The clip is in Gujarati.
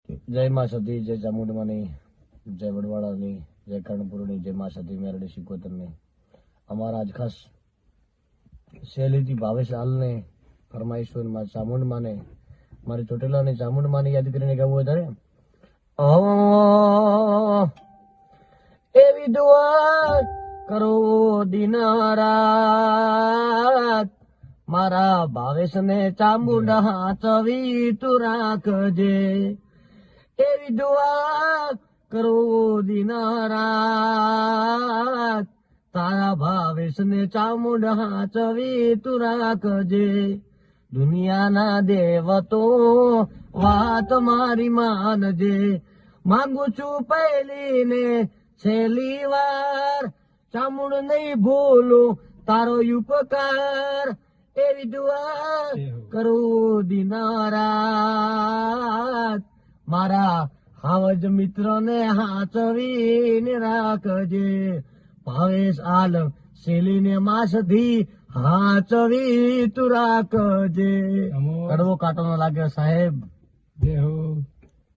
જય માં સતી, જય ચામુંડમાની, જય વડવાળાની, જય કર્ણપુરની, જય માં સતી મેરડી સિકોતરની. અમારા આજ ખાસ શૈલીથી ભાવેશ હાલને ફરમાઈશો માં ચામુંડમાને મારી ચોટેલાની ચામુંડમાની યાદ કરીને ગાવું વધારે એવી દુઆ કરો દિન રાત મારા ભાવેશને ચામુંડા હાચવી તું રાખજે. એવી દુઆ કરો દિન રાત તારા ભાવેશને ચામુંડા હાચવી તું રાખજે. દુનિયાના દેવતો વાત મારી માનજે. માંગુ છું પહેલી ને છેલ્લી વાર ચામુંડ નહીં ભૂલું તારો ઉપકાર. એવી દુઆ કરું દિન રાત મારા હાવજ મિત્રને હાચવીને રાખજે. ભાવેશ આલ શેલીને માસથી હાચવી તું રાખજે. કડવો કાંટો ન લાગે સાહેબ. જય હો.